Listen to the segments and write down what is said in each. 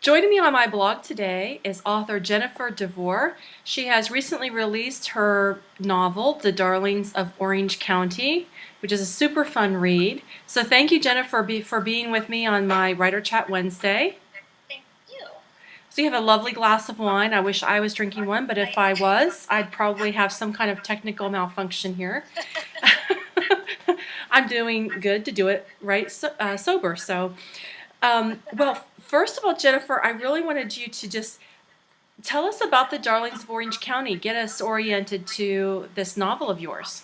Joining me on my blog today is author Jennifer Devore. She has recently released her novel, The Darlings of Orange County, which is a super fun read. So thank you, Jennifer, for being with me on my Writer Chat Wednesday. Thank you. So you have a lovely glass of wine. I wish I was drinking one, but if I was, I'd probably have some kind of technical malfunction here. I'm doing good to do it right sober. Well, first of all, Jennifer, I really wanted you to just tell us about the Darlings of Orange County. Get us oriented to this novel of yours.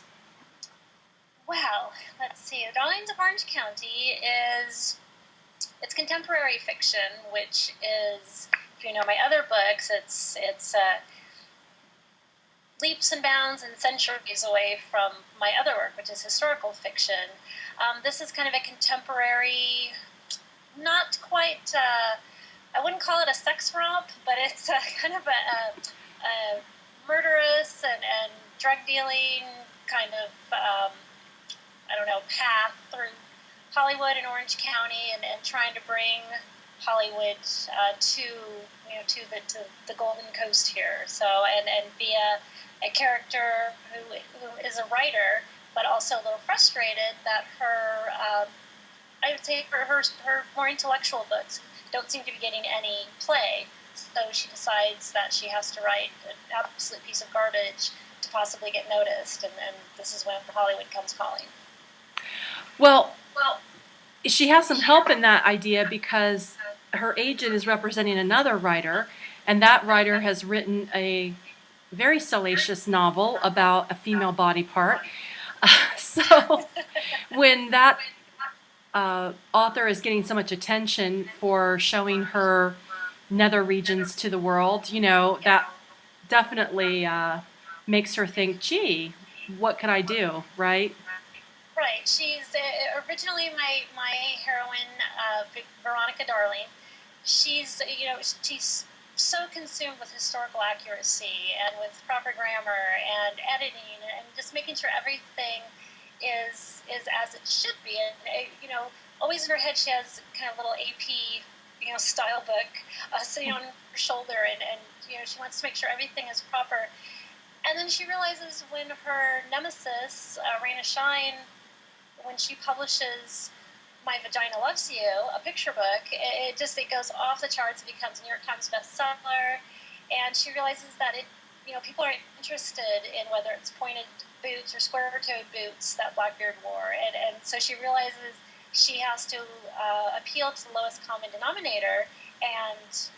Well, let's see. The Darlings of Orange County it's contemporary fiction, which is, if you know my other books, it's leaps and bounds and centuries away from my other work, which is historical fiction. This is kind of a contemporary, not quite. I wouldn't call it a sex romp, but it's kind of a murderous and drug dealing kind of I don't know, path through Hollywood and Orange County, and trying to bring Hollywood to the Golden Coast here. So and be a character who is a writer, but also a little frustrated that her I would say her more intellectual books don't seem to be getting any play. So she decides that she has to write an absolute piece of garbage to possibly get noticed, and this is when Hollywood comes calling. Well, she has some help in that idea because her agent is representing another writer, and that writer has written a very salacious novel about a female body part. So when that author is getting so much attention for showing her nether regions to the world, that definitely makes her think, gee, what could I do, right? Right. She's originally my heroine, Veronica Darling. She's so consumed with historical accuracy and with proper grammar and editing and just making sure everything is as it should be. And always in her head she has kind of little AP style book sitting on her shoulder, and she wants to make sure everything is proper. And then she realizes when her nemesis, Raina Shine, when she publishes My Vagina Loves You, a picture book, it goes off the charts. It becomes a New York Times bestseller, and she realizes that people are interested in whether it's pointed boots or square-toed boots that Blackbeard wore, and so she realizes she has to appeal to the lowest common denominator, and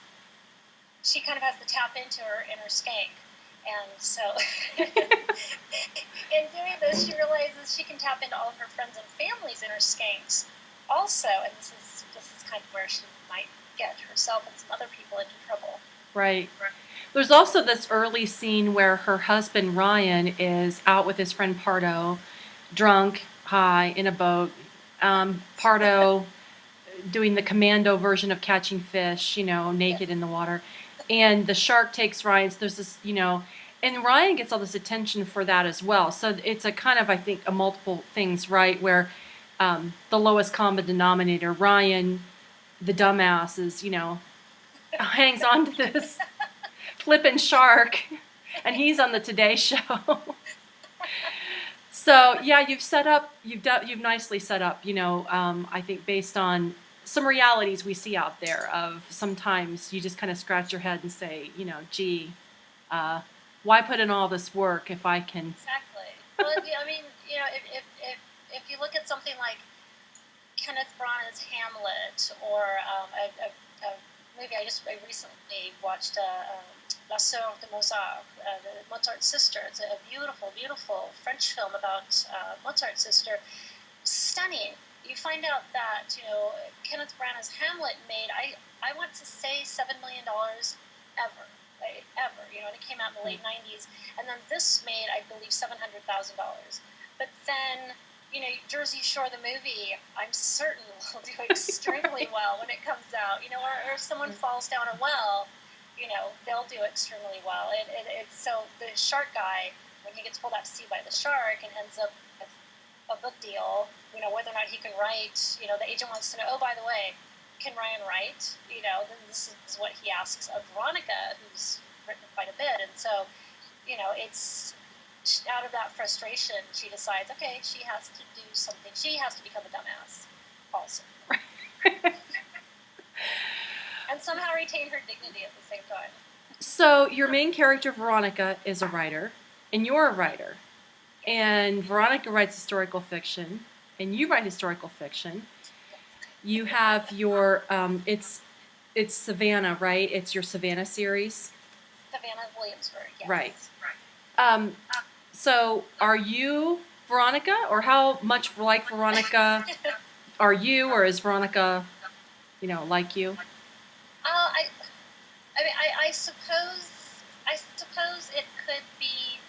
she kind of has to tap into her inner skank. And so, in doing this, she realizes she can tap into all of her friends and family's inner skanks also, and this is kind of where she might get herself and some other people into trouble. Right. There's also this early scene where her husband Ryan is out with his friend Pardo, drunk, high, in a boat. Pardo doing the commando version of catching fish, naked in the water. And the shark takes Ryan. So there's this, and Ryan gets all this attention for that as well. So it's a kind of, I think, a multiple things, right? Where the lowest common denominator, Ryan, the dumbass, hangs on to this flippin' shark, and he's on the Today Show. So yeah, you've nicely set up. I think based on some realities we see out there of sometimes you just kind of scratch your head and say, gee, why put in all this work if I can? Exactly. Well, I mean, if you look at something like Kenneth Branagh's Hamlet, or a movie I recently watched, La Sœur de Mozart, Mozart's sister. It's a beautiful, beautiful French film about Mozart's sister. Stunning. You find out that Kenneth Branagh's Hamlet made, I want to say $7 million ever, right? Ever. And it came out in the late '90s, and then this made, I believe, $700,000. But then Jersey Shore the movie, I'm certain will do extremely well when it comes out. Or if someone falls down a well, they'll do extremely well. It's so the shark guy, when he gets pulled out to sea by the shark and ends up with a book deal, whether or not he can write, the agent wants to know, oh, by the way, can Ryan write? Then this is what he asks of Veronica, who's written quite a bit. And so, it's out of that frustration, she decides, okay, she has to do something. She has to become a dumbass also. And somehow retain her dignity at the same time. So your main character, Veronica, is a writer, and you're a writer. And Veronica writes historical fiction, and you write historical fiction. You have your it's Savannah, right? It's your Savannah series. Savannah Williamsburg, yes. Right. Um, so are you Veronica, or how much like Veronica are you, or is Veronica, like you? I mean, I suppose it could be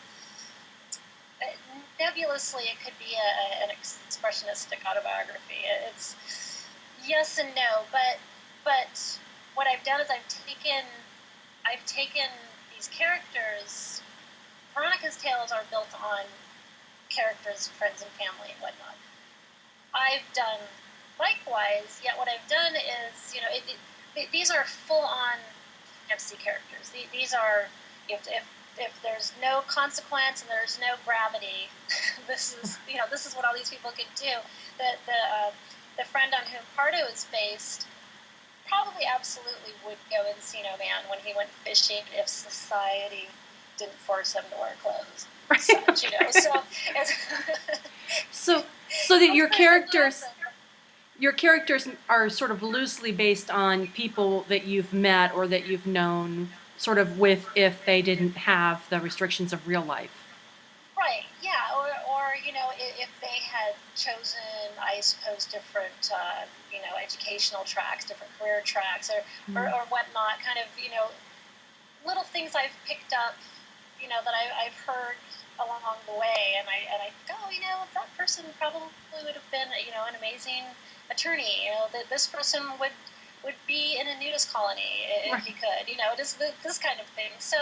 nebulously. It could be an expressionistic autobiography. It's yes and no, but what I've done is I've taken these characters. Veronica's tales are built on characters, friends, and family and whatnot. I've done likewise. Yet what I've done is, these are full-on FC characters. These are if there's no consequence and there's no gravity, this is what all these people could do. The friend on whom Pardo is based probably absolutely would go Encino Man when he went fishing if society didn't force him to wear clothes. Such, So that your characters are sort of loosely based on people that you've met or that you've known, sort of with if they didn't have the restrictions of real life. Right. Yeah. Or if they had chosen, I suppose, different educational tracks, different career tracks, or whatnot. Kind of little things I've picked up, that I've heard along the way, and I go, that person probably would have been, an amazing attorney. That this person would be in a nudist colony if he could. Just this kind of thing. So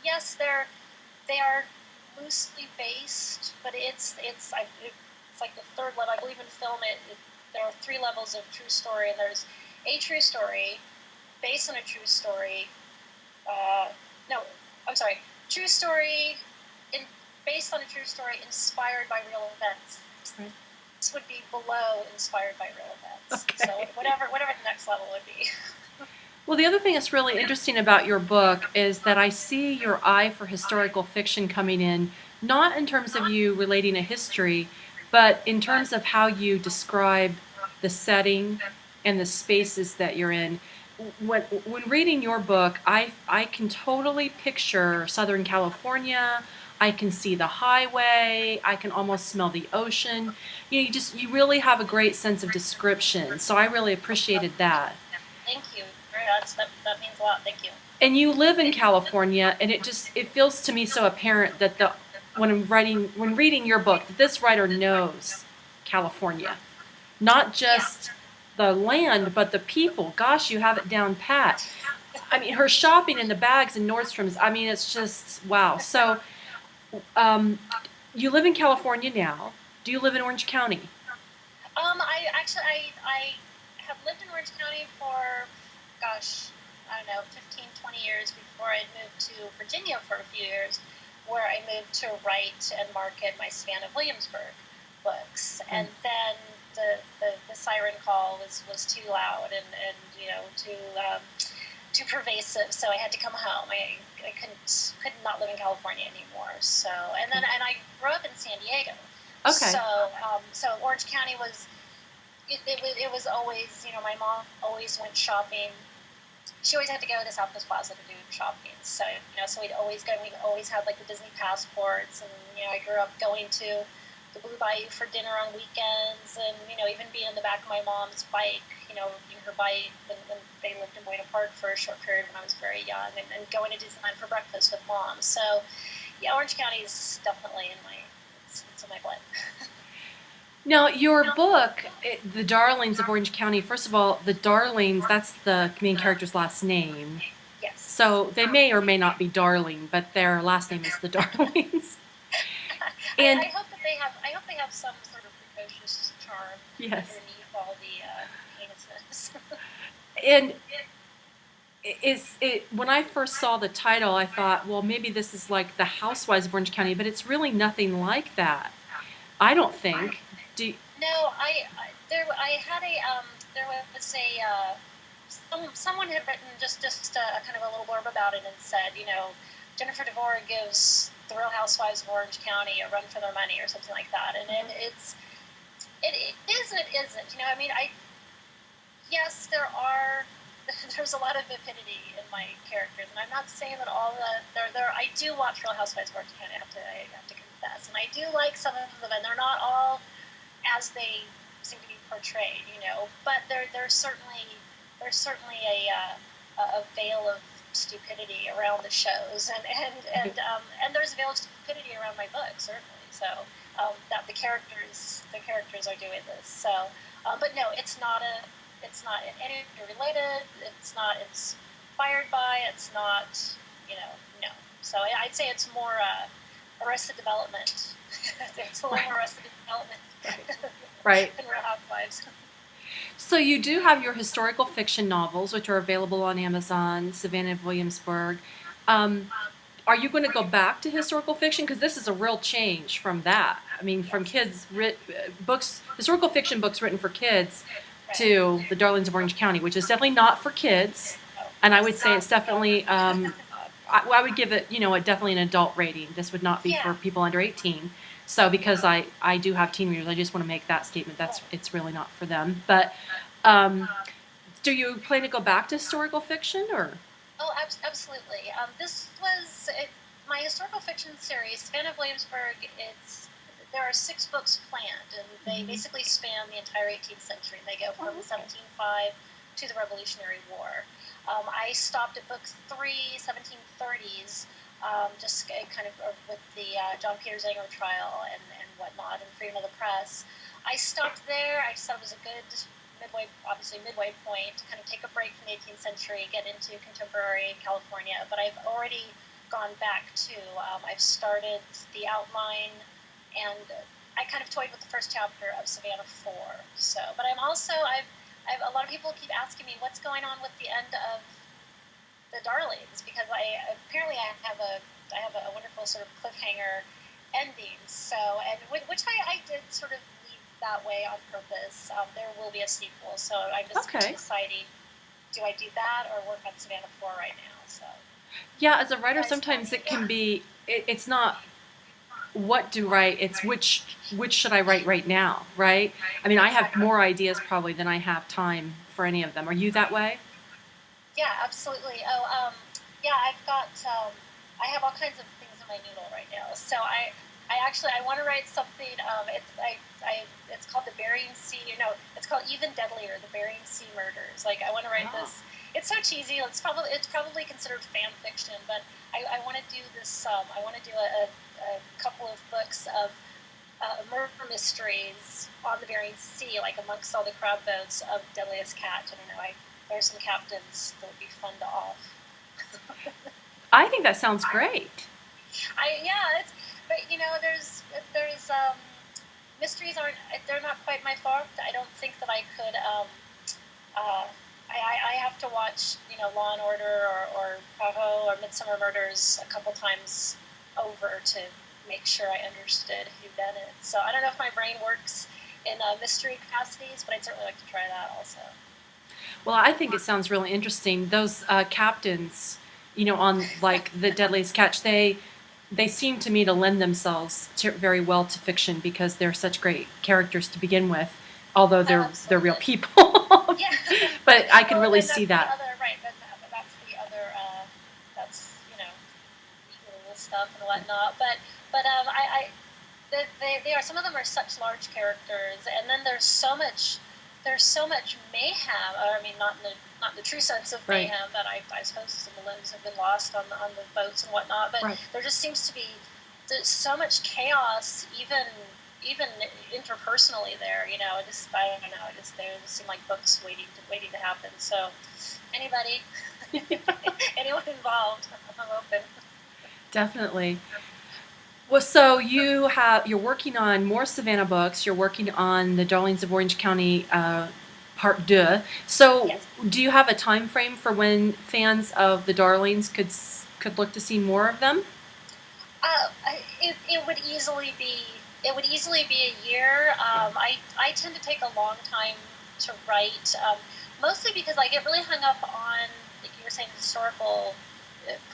yes, they are loosely based, but it's like the third level. I believe in film, there are 3 levels of true story, and there's a true story based on a true story. True story based on a true story inspired by real events. Right. This would be below inspired by real events. Okay. So whatever the next level would be. Well, the other thing that's really interesting about your book is that I see your eye for historical fiction coming in, not in terms of you relating a history, but in terms of how you describe the setting and the spaces that you're in. When reading your book, I can totally picture Southern California. I can see the highway. I can almost smell the ocean. You really have a great sense of description. So I really appreciated that. Thank you. That means a lot. Thank you. And you live in California, and it feels to me so apparent that when reading your book, that this writer knows California, not just the land, but the people. Gosh, you have it down pat. I mean, her shopping in the bags in Nordstrom's. I mean, it's just wow. So, you live in California now. Do you live in Orange County? I have lived in Orange County for, gosh, I don't know, 15, 20 years before I moved to Virginia for a few years, where I moved to write and market my Savannah Williamsburg books. And then the siren call was too loud and too pervasive, so I had to come home. I could not live in California anymore. So and I grew up in San Diego. Okay. So Orange County was it was always, my mom always went shopping. She always had to go to Southwest Plaza to do shopping. So so we'd always go. We always had like the Disney passports, and I grew up going to the Blue Bayou for dinner on weekends, and even being in the back of my mom's bike, her bike when they lived in Buena Park for a short period when I was very young, and going to Disneyland for breakfast with mom. So yeah, Orange County is definitely it's in my blood. Now, your book, The Darlings of Orange County, first of all, the Darlings, that's the main character's last name. Yes. So they may or may not be darling, but their last name is the Darlings. And I hope that they have some sort of precocious charm Yes. underneath all the heinousness. And is it when I first saw the title, I thought, well, maybe this is like the Housewives of Orange County, but it's really nothing like that. I don't think. Do No, I had a there was a someone had written just a kind of a little blurb about it and said, Jennifer Devore gives the Real Housewives of Orange County a run for their money or something like that, and it is and it isn't. I mean, yes, there's a lot of vapidity in my characters, and I'm not saying that all the there. I do watch Real Housewives of Orange County. I have to confess, and I do like some of them, and they're not all as they seem to be portrayed, But there's certainly a veil of stupidity around the shows, and there's a veil of stupidity around my book, certainly. So that the characters are doing this. So, but no, it's not in any way related. It's not inspired by. It's not, no. So I'd say it's more Arrested Development. It's a little more Arrested Development right. than Real Housewives. So you do have your historical fiction novels, which are available on Amazon, Savannah of Williamsburg. Um, are you going to go back to historical fiction? Because this is a real change from that. I mean, from books, historical fiction books written for kids, Right. to The Darlings of Orange County, which is definitely not for kids. And I would say it's definitely, I would give it, definitely an adult rating. This would not be for people under 18. So because I do have teen readers, I just want to make that statement. It's really not for them. But do you plan to go back to historical fiction or? Oh, absolutely. This was my historical fiction series, Savannah of Williamsburg. There are 6 books planned, and they basically span the entire 18th century. They go from 1705 to the Revolutionary War. I stopped at book 3, 1730s, just kind of with the John Peter Zenger trial and whatnot, and freedom of the press. I stopped there. I just thought it was a good midway point to kind of take a break from the 18th century, get into contemporary California. But I've already gone back to. I've started the outline, and I kind of toyed with the first chapter of Savannah 4. So, but I've a lot of people keep asking me what's going on with the end of the Darlings, because apparently I have a wonderful sort of cliffhanger ending. So, and which I did sort of leave that way on purpose. There will be a sequel, so I'm just deciding, do I do that or work on Savannah 4 right now? So Yeah, as a writer, sometimes it can be. It's not what to write. It's which should I write right now, right? I mean, I have more ideas probably than I have time for any of them. Are you that way? Yeah, absolutely. Oh, yeah, I have all kinds of things in my noodle right now. So I want to write something. It's called the Bering Sea. It's called Even Deadlier, the Bering Sea Murders. Like, I want to write this. It's so cheesy. It's probably considered fan fiction, but I want to do this. I want to do a couple of books of murder mysteries on the Bering Sea, like amongst all the crab boats of Deadliest Catch. I don't know. There's some captains that would be fun to off. I think that sounds great. But there's mysteries they're not quite my fault. I don't think that I could. I have to watch Law and Order or Poirot or Midsummer Murders a couple times over to make sure I understood who done it. So I don't know if my brain works in mystery capacities, but I'd certainly like to try that also. Well, I think it sounds really interesting. Those captains, on like the Deadliest Catch, they seem to me to lend themselves very well to fiction because they're such great characters to begin with, although they're real people. Yeah. But I could really see that. That's the other. That's legal stuff and whatnot. But they are, some of them are such large characters, and then there's so much mayhem. I mean, not in the true sense of mayhem, but I suppose some limbs have been lost on the boats and whatnot. But there just seems to be so much chaos, even interpersonally there. I don't know. They just seem like books waiting to happen. So anybody, anyone involved, I'm open. Definitely. Well, so you're working on more Savannah books. You're working on the Darlings of Orange County part deux. So, Yes. do you have a time frame for when fans of the Darlings could look to see more of them? It would easily be a year. I tend to take a long time to write, mostly because I get really hung up on, like you were saying, historical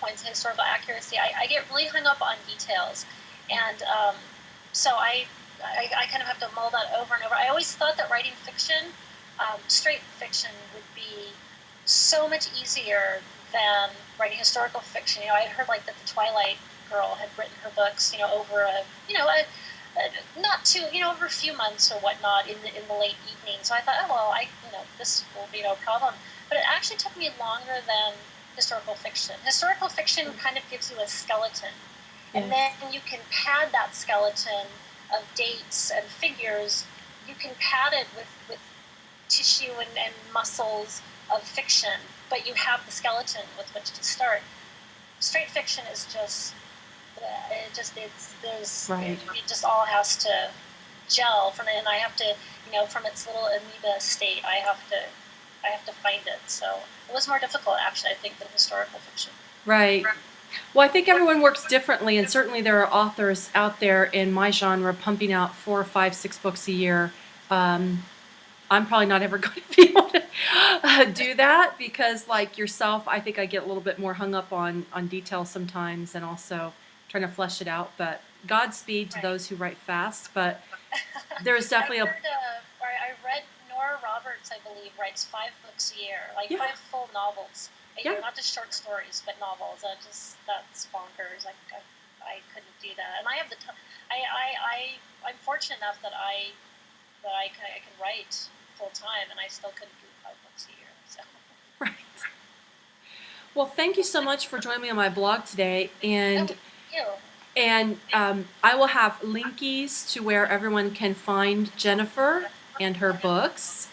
points, historical accuracy. I get really hung up on details, and so I kind of have to mull that over and over. I always thought that writing fiction, straight fiction, would be so much easier than writing historical fiction. I had heard like that the Twilight girl had written her books, over not too, over a few months or whatnot in the late evening. So I thought, oh well, this will be no problem. But it actually took me longer than historical fiction. Historical fiction kind of gives you a skeleton, and then you can pad that skeleton of dates and figures. You can pad it with tissue and muscles of fiction, but you have the skeleton with which to start. Straight fiction is just Right. it just all has to gel from it, and I have to, from its little amoeba state, I have to find it. So it was more difficult, actually, I think, than historical fiction. Right. Well, I think everyone works differently, and certainly there are authors out there in my genre pumping out 4 or 5, 6 books a year. Um, I'm probably not ever going to be able to do that because, like yourself, I think I get a little bit more hung up on details sometimes, and also trying to flesh it out. But Godspeed to Right. those who write fast. But there's definitely a I read Nora Roberts, I believe, writes 5 books a year, like yeah, 5 full novels a yeah, year, not just short stories, but novels. That's bonkers. I couldn't do that, and I have the time. I'm fortunate enough that I can write full time, and I still couldn't do 5 books a year. So right. Well, thank you so much for joining me on my blog today, oh, and you. I will have linkies to where everyone can find Jennifer and her books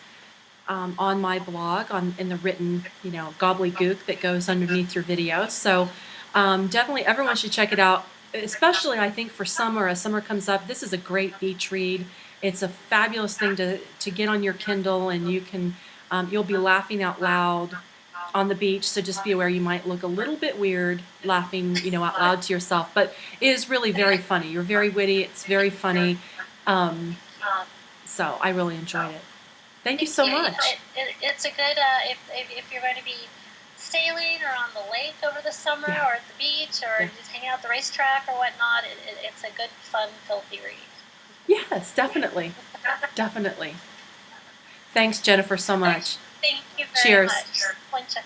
on my blog, in the written, gobbledygook that goes underneath your video. So definitely everyone should check it out, especially I think for summer. As summer comes up, this is a great beach read. It's a fabulous thing to get on your Kindle, and you'll be laughing out loud on the beach. So just be aware you might look a little bit weird laughing, out loud to yourself, but it is really very funny. You're very witty. It's very funny. Um, Um, so I really enjoyed it. Thank you Thank so you. much. It's a good, if you're going to be sailing or on the lake over the summer, Yeah. or at the beach, or Yeah. just hanging out at the racetrack or whatnot. It's a good, fun, filthy read. Yes, definitely. Definitely. Thanks, Jennifer, so much. Thank you very Cheers. much. One check.